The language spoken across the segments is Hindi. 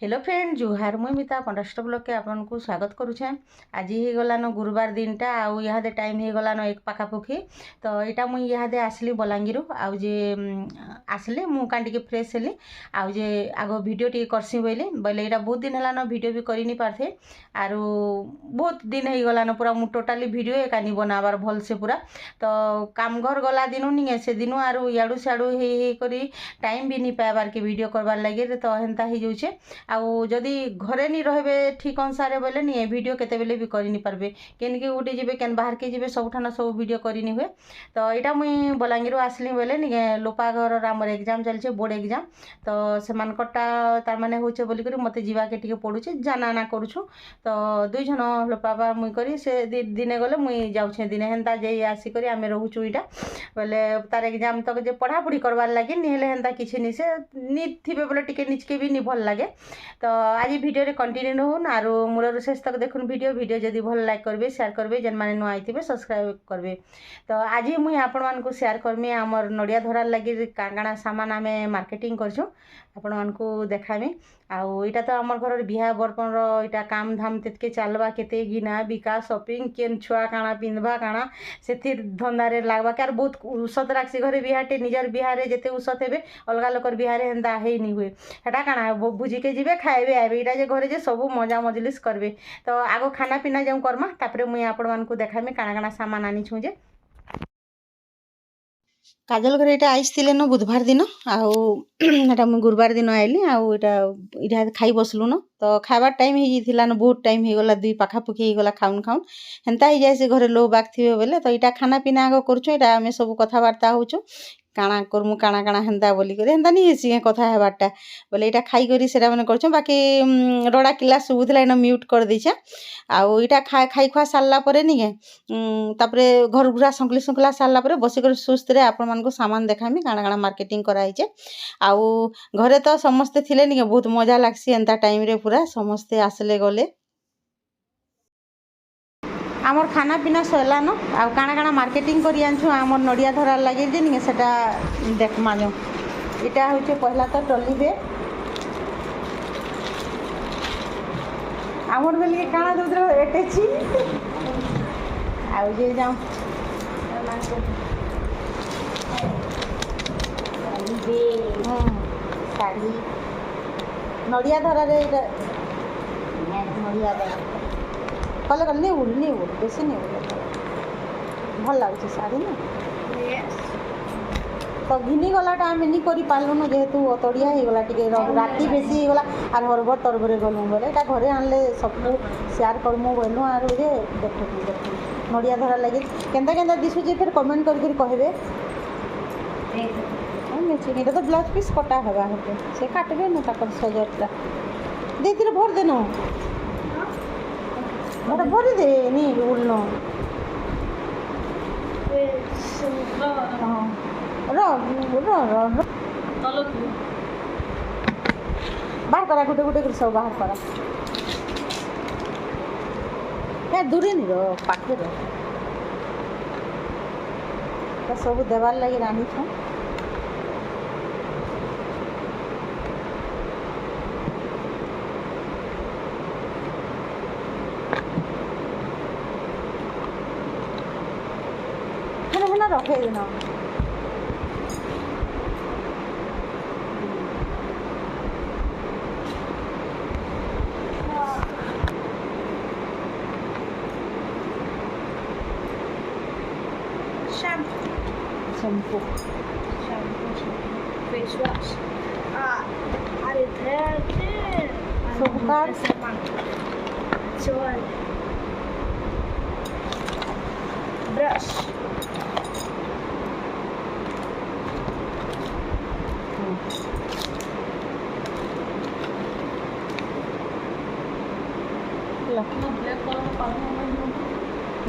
हेलो फ्रेंड जुहार मुई मिता पंडास्ट ब्लॉग के आपको स्वागत करुछे। आज ही गलान गुरुवार दिन टा आउ इहादे टाइम हो गलान एक पाखापुखी तो यहाँ मुई इहादे आसली बलांगीर आउ जे आसली मु कान टिके फ्रेश हेली आउ जे आगो वीडियो टिके करसी बोले बोले यहाँ बहुत दिन है वीडियो भी करी पारे आरु बहुत दिन हो गलान पूरा मु टोटाली वीडियो एका नहीं बनाबार भल से पूरा तो काम घर गला दिनु नहीं से दिनु आरु याडू सियाडू करी टाइम भी नहीं पाइबार के वीडियो करबार लगे तो हेन्ता हो जाऊे। आउ जदि घरे नहीं रहे ठीक अनुसार बोले नहीं वीडियो केतेबेले भी करि नहीं पारबे केन के गोटे जी केन बाहर के जी सबुठान सब वीडियो करि नहीं हुए। तो यहाँ मुई बलांगीर आसली बोले नहीं लोपा घर आमर एग्जाम चलছে बोर्ड एग्जाम तो सेमानकटा तार माने होचे बोली करी मते जीवा के टिके पडुचे जाना ना करूछु तो दुई जन लोपा मुई करी से दिने गले मुई जाउछे दिने हेन्ता जे आसी करी आमे रहूछु इटा बोले तार एग्जाम तक जे पढ़ा पढ़ी करबार लागे निहेले हेन्ता किछि नि से नी थिबे बोले टिके निचके भी नि भल लागे। तो आज वीडियो रे कंटिन्यू होन आर मूल शेष तक देखुन वीडियो जदि भल लाइक करेंगे शेयर करेंगे जेन मैंने नुआ आइथिबे सब्सक्राइब करेंगे। तो आज मुई आपण मानकु शेयर करमी आमर नड़िया धरार लगी काଣା सामान आम मार्केटिंग करछुं आपण मानकु देखामी। आउ इटा तो आमर घर बिहा बर्पण इटा काम धाम तेतके चलवा केते गिना बिका शॉपिंग केन छुआ काଣା पिंधबा काଣା से धंदारे लागबा कार बहुत उसत राखसी घरे बिहाटे निजर बिहारे जेते उसत हेबे अलगा लोकर बिहारे हेन्दा हेई नि हुए हेटा काଣା भुजी के जीवे खाइबे आइबे इटा जे घरे जे सब मजा मजलिस करबे। तो आगो खाना पीना जो करमा तापरे मुई आपण मानकु देखामी काଣା काଣା सामान आनी छु जे काजल घर यहाँ आईसले न बुधवार दिन आटा मुझे गुरुवार दिन आइली आटा खाई बसलु न तो खाबार टाइम हो न बहुत टाइम हो गला दुई पाखापुखी हो गला खाउन खाउन हेन्ता ही जाए से घरे लो बाग थे बोले तो यहाँ खाना पीना आग करुँ आम सब कथबार्ता होचु काଣା करमु काଣା काଣା हेन्ता बोली कर हेन्ता नहीं हेसी कथा हेबारटा बोले यहाँ खाई करी सेटा मैंने कर बाकी रड़ा किला शुभुला इन म्यूट कर देछे आउ यहाँ खाई खुआ सारा पर नहीं तापरे घर घुरा संकली संकला सारा पर बसिक सुस्थ आपण मानक सामान देखामी काଣା काଣା मार्केटिंग कराइचे। आउ घरे तो समस्ते थिले नहीं बहुत मजा लागसी एंता टाइम रे पूरा समस्ते आसले गले आमर खाना पीना सरला न आ काଣା काଣା मार्केटिंग करी आनछु आमर नड़िया धरार लगे जे नहीं सेटा देखमा जो इटा होचे पहला तो ट्रॉली बैग आमर बेले काଣା दूधर एटेची आउ जे जाऊ शाढ़ी नड़िया धरारे नड़िया धरा कल कल नहीं उड़ बेसी नहीं उड़ भल लगे शाढ़ी ना तो घिनी गलाटा आम नहीं कर पार्लु न जेहेतु अतड़िया हो गला टिके राति बेसी हो गला आर हरबर तरबरे गलु बोले यहाँ घरे आनले सब शेयर करमु बोलु आर जे देख नड़िया धरा लगे केन्ता केन्ता दिशुचे फिर कमेंट कर कहबे ये तो ब्लाउज पीस कटा हवा होते से काटबे न ताकर सजरटा देतिर भर देनो मोटा भरी दे नी उड़नो बाहर करा गुटे गुटे कर सब बाहर करा क्या दूरी नहीं रो पाखे रो तो सब देवार लगे रानी छो रखे देना शैम्पू फेस वॉश अरे ब्रश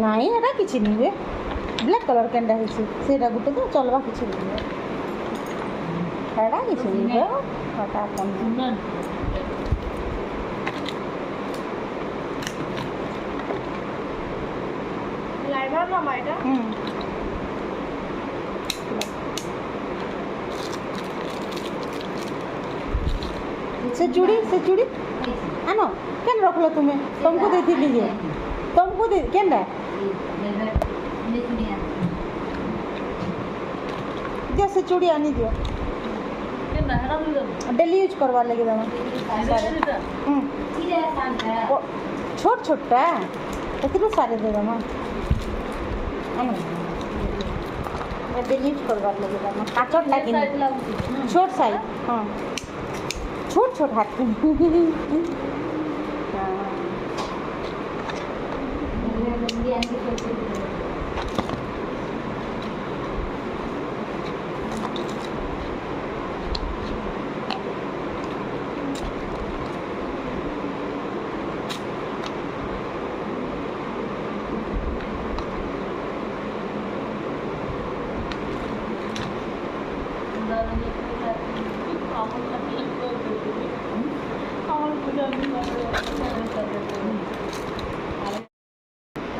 नहीं एटा किसी नहीं रे ब्लैक कलर केन्टा होइछि सेटा गुटे तो चलवा किसी नहीं एटा किसी नहीं रे हटा कोन लाइनर ना माइटा से चूड़ी आनो केन रखलो तुम्हें तुमको देती लीजिए तुमको दे केन रे दियो से चूड़ी आनी दियो डेली यूज करवा लगे दम छोट छोटा कितने सारे दे दम डेली यूज करवा लगे दम काचट लागिन छोट साइज हाँ छोट हाथ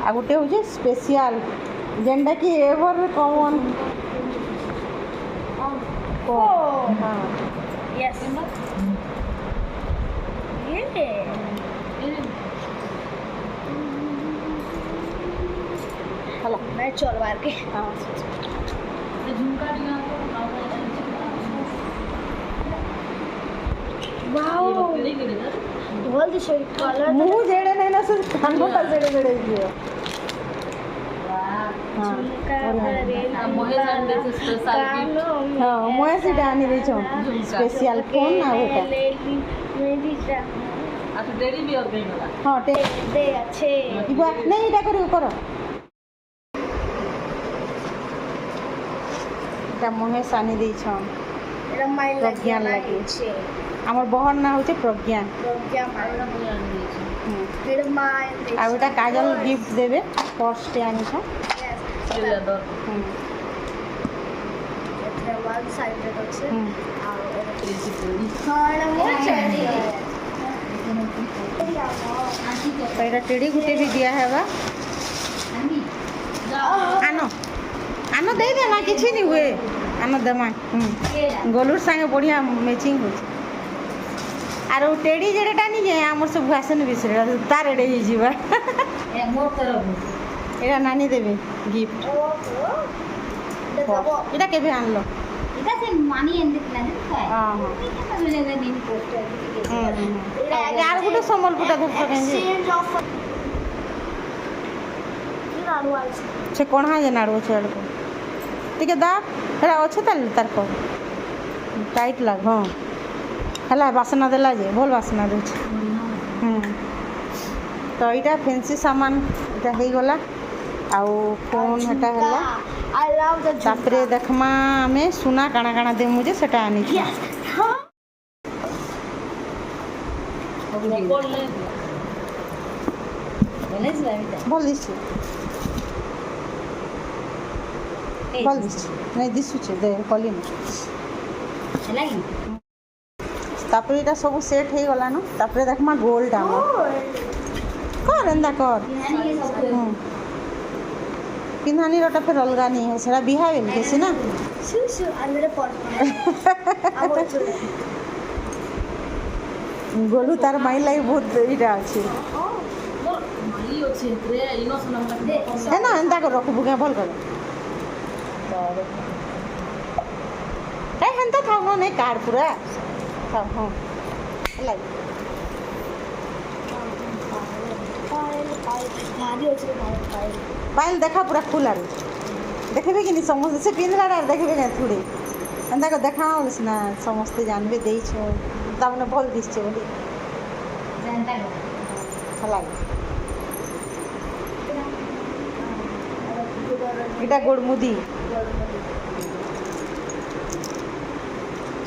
आ गोटे हूँ स्पेशल जेनटा कि एवर कॉमन Yes. हला मैं चोर मार के हाँ वाओ बोल दी शोई कलर मुँह जेड़े नहीं ना सिर्फ कानों का जेड़े जेड़े दिए हाँ मैं से डानी दे छो स्पेशल फोन ना होता हाँ टे दे अच्छे इबा नहीं इटा करो এটা মহে সানি দিয়েছন এটা মাইল প্রজ্ঞা লাগে লাগে আমার বহর না হচ্ছে প্রজ্ঞা প্রজ্ঞা মাইল এটা মাইল আর ওটা কাজল গিফট দেবে ফার্স্টে আনিছ এটা ওয়ান সাইডে আছে আর তো এটা টেড়ি গুটে भी दिया है बा आनो आनो दे दे ना किसी नहीं हुए आनो दमा गोलूर संगे बढ़िया मैचिंग हो आर वो टेड़ी जेटा नहीं जे आमर सब भाषण विषय तार एडे ही जीवा एटा नानी देबे गिफ्ट এটা কেবে আনলো এটা সে মানি এনে দিলা না হ্যাঁ এটা মিলে দিন পোস্টার আর গুলো সম্বলপুরটা ধরছ কেন এক্সচেঞ্জ অফ কি নাড়ু আছে সে কোণা যে নাড়ু আছে আড়কো টিকে দা এটা আছে তার কো টাইট লাগ হ্যাঁ হেলা বাসনা দেলা যে ভল বাসনা দেছে তো এটা ফ্যান্সি সামান এটা হয়ে গলা আউ ফোন এটা হেলা I love the তারপরে দেখমা আমি সুনা কাଣା কাଣା দেমু যে সেটা আনিছি বল দিছি বল দিছি নাই দিছুছে দে কলি না লাগি তারপরে এটা সব সেট হয়ে গলা না তারপরে দেখমা গোল্ড আমার কর এন্দা কর পিন্ধানিরটা ফের অলগা নেই হয় সেটা বিহা বেল গেছে না Shoo andere por গোলু তার মাই লাগে বহুত এটা আছে হ্যাঁ না এন্দা কর রখবু কে ভাল করে এই হেনতা থাও না নাই কার পুরা থাও হ্যাঁ লাগে পাইল দেখা পুরা খোলা রে দেখবে কি নি সমস্ত সে পিন্ধলা আর দেখবে না থুড়ি এন্দা দেখা হলিস না সমস্ত জানবে দেইছ তামনে ভাল দিচ্ছে বলি জানতা লাগে এটা গোড়মুদি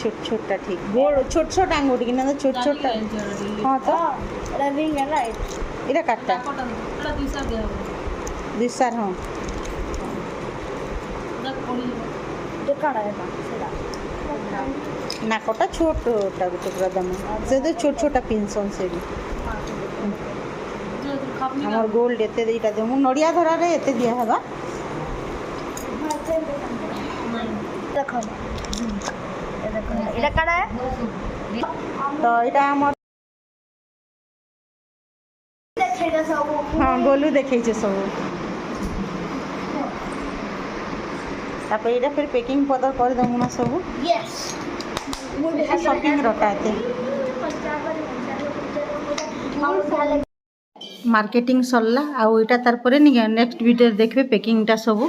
ছোট ছোটটা ঠিক গোড় ছোট ছোট আঙ্গুটি কিনা তো ছোট ছোটটা হ্যাঁ তো ring right এটা কাটটা দুইসার হ্যাঁ দোকানে না সেটা নাকটা ছোটটা গোটে পুরা দাম সে তো ছোট ছোট পিনসন সে আমার গোল্ড এতে এইটা দেমু নড়িয়া ধরারে এতে দিয়া হেবা দেখো এটা কাটা তো এটা আমার ଦେଖେଇଲେ ସବୁ ହଁ ଗୋଲୁ ଦେଖେଇছে ସବୁ ତାପରେ ଏଇଟା ଫେର ପ୍ୟାକିଂ ପତ୍ର କରିଦେବୁ ନା ସବୁ ୟେସ୍ ମୁଁ ବି ସପିଂ ରଟା ଏତେ ମାର୍କେଟିଂ ସରିଲା ଆଉ ଏଇଟା ତାରପରେ ନେକ୍ସଟ ଭିଡ଼ିଓରେ ଦେଖିବେ ପ୍ୟାକିଂଟା ସବୁ